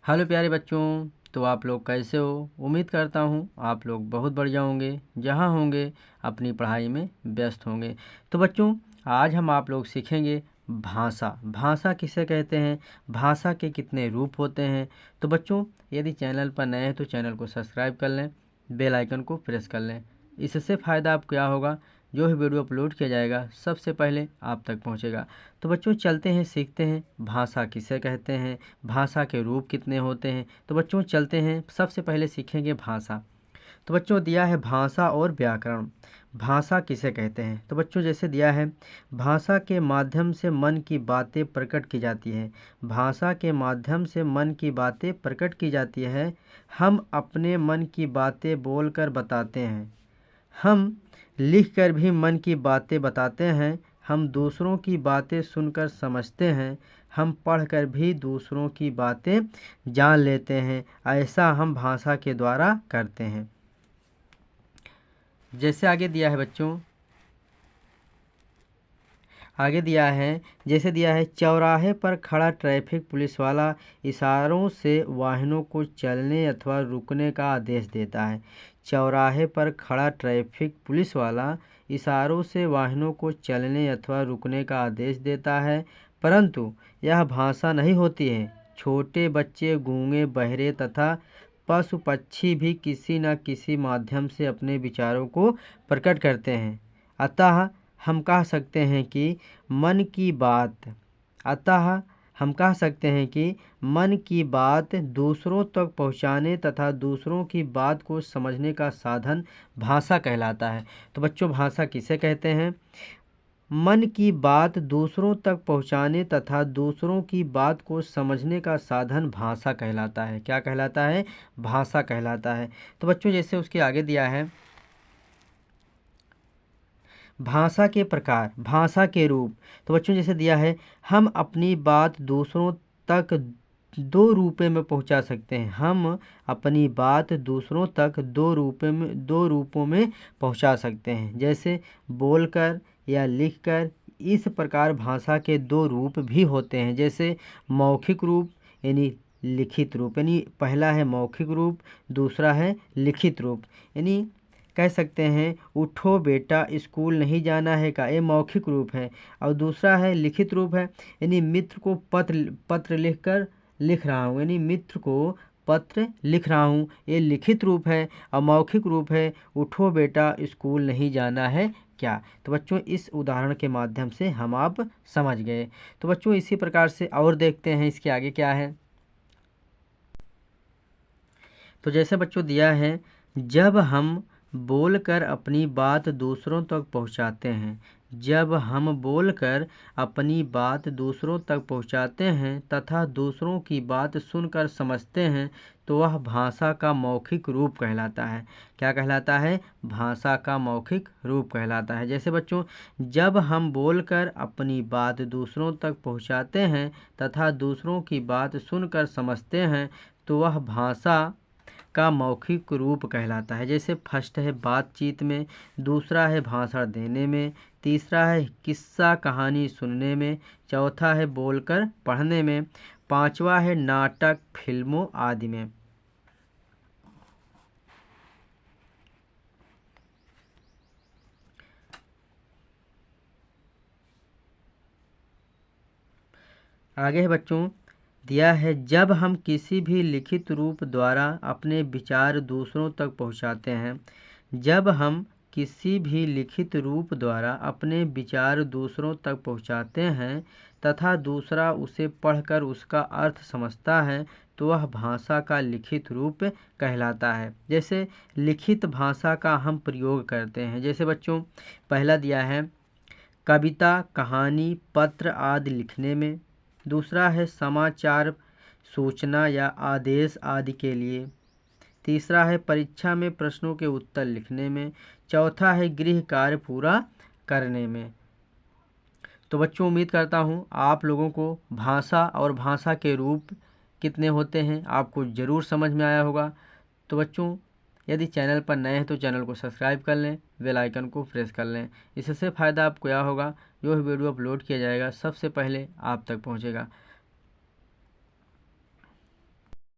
Hello प्यारे बच्चों, तो आप लोग कैसे हो। उम्मीद करता हूँ आप लोग बहुत बढ़िया होंगे, जहाँ होंगे अपनी पढ़ाई में व्यस्त होंगे। तो बच्चों, आज हम आप लोग सीखेंगे भाषा। भाषा किसे कहते हैं, भाषा के कितने रूप होते हैं। तो बच्चों, यदि चैनल पर नए हैं तो चैनल को सब्सक्राइब कर लें, बेल आइकन को प्रेस कर लें। इससे फ़ायदा आप क्या होगा, जो भी वीडियो अपलोड किया जाएगा सबसे पहले आप तक पहुंचेगा। तो बच्चों, चलते हैं सीखते हैं भाषा किसे कहते हैं, भाषा के रूप कितने होते हैं। तो बच्चों चलते हैं, सबसे पहले सीखेंगे भाषा। तो बच्चों दिया है भाषा और व्याकरण। भाषा किसे कहते हैं, तो बच्चों जैसे दिया है, भाषा के माध्यम से मन की बातें प्रकट की जाती है। भाषा के माध्यम से मन की बातें प्रकट की जाती है। हम अपने मन की बातें बोलकर बताते हैं। हम लिखकर भी मन की बातें बताते हैं। हम दूसरों की बातें सुनकर समझते हैं। हम पढ़कर भी दूसरों की बातें जान लेते हैं। ऐसा हम भाषा के द्वारा करते हैं। जैसे आगे दिया है बच्चों, आगे दिया है, जैसे दिया है, चौराहे पर खड़ा ट्रैफिक पुलिस वाला इशारों से वाहनों को चलने अथवा रुकने का आदेश देता है। चौराहे पर खड़ा ट्रैफिक पुलिस वाला इशारों से वाहनों को चलने अथवा रुकने का आदेश देता है, परंतु यह भाषा नहीं होती है। छोटे बच्चे, गूंगे, बहरे तथा पशु पक्षी भी किसी न किसी माध्यम से अपने विचारों को प्रकट करते हैं। अतः हम कह सकते हैं कि मन की बात अतः हम कह सकते हैं कि मन की बात दूसरों तक पहुंचाने तथा दूसरों की बात को समझने का साधन भाषा कहलाता है। तो बच्चों, भाषा किसे कहते हैं, मन की बात दूसरों तक पहुंचाने तथा दूसरों की बात को समझने का साधन भाषा कहलाता है। क्या कहलाता है, भाषा कहलाता है। तो बच्चों जैसे उसके आगे दिया है, भाषा के प्रकार, भाषा के रूप। तो बच्चों जैसे दिया है, हम अपनी बात दूसरों तक दो रूपों में पहुंचा सकते हैं। हम अपनी बात दूसरों तक दो रूपों में पहुंचा सकते हैं, जैसे बोलकर या लिखकर। इस प्रकार भाषा के दो रूप भी होते हैं, जैसे मौखिक रूप यानी लिखित रूप। यानी पहला है मौखिक रूप, दूसरा है लिखित रूप। यानी कह सकते हैं, उठो बेटा स्कूल नहीं जाना है का, ये मौखिक रूप है। और दूसरा है लिखित रूप है, यानी मित्र को पत्र लिखकर लिख रहा हूँ, यानी मित्र को पत्र लिख रहा हूँ, ये लिखित रूप है। और मौखिक रूप है, उठो बेटा स्कूल नहीं जाना है क्या। तो बच्चों, इस उदाहरण के माध्यम से हम आप समझ गए। तो बच्चों इसी प्रकार से और देखते हैं इसके आगे क्या है। तो जैसे बच्चों दिया है, जब हम बोलकर अपनी बात दूसरों तक पहुंचाते हैं। जब हम बोलकर अपनी बात दूसरों तक पहुंचाते हैं तथा दूसरों की बात सुनकर समझते हैं, तो वह भाषा का मौखिक रूप कहलाता है। क्या कहलाता है, भाषा का मौखिक रूप कहलाता है। जैसे बच्चों, जब हम बोलकर अपनी बात दूसरों तक पहुंचाते हैं तथा दूसरों की बात सुनकर समझते हैं, तो वह भाषा का मौखिक रूप कहलाता है। जैसे फर्स्ट है बातचीत में, दूसरा है भाषण देने में, तीसरा है किस्सा कहानी सुनने में, चौथा है बोलकर पढ़ने में, पांचवा है नाटक फिल्मों आदि में। आगे है बच्चों, दिया है, जब हम किसी भी लिखित रूप द्वारा अपने विचार दूसरों तक पहुंचाते हैं। जब हम किसी भी लिखित रूप द्वारा अपने विचार दूसरों तक पहुंचाते हैं तथा दूसरा उसे पढ़कर उसका अर्थ समझता है, तो वह भाषा का लिखित रूप कहलाता है। जैसे लिखित भाषा का हम प्रयोग करते हैं, जैसे बच्चों पहला दिया है, कविता, कहानी, पत्र आदि लिखने में। दूसरा है समाचार, सूचना या आदेश आदि के लिए। तीसरा है परीक्षा में प्रश्नों के उत्तर लिखने में। चौथा है गृह कार्य पूरा करने में। तो बच्चों, उम्मीद करता हूँ आप लोगों को भाषा और भाषा के रूप कितने होते हैं आपको ज़रूर समझ में आया होगा। तो बच्चों, यदि चैनल पर नए हैं तो चैनल को सब्सक्राइब कर लें, बेल आइकन को प्रेस कर लें। इससे फ़ायदा आपको क्या होगा, जो भी वीडियो अपलोड किया जाएगा सबसे पहले आप तक पहुंचेगा।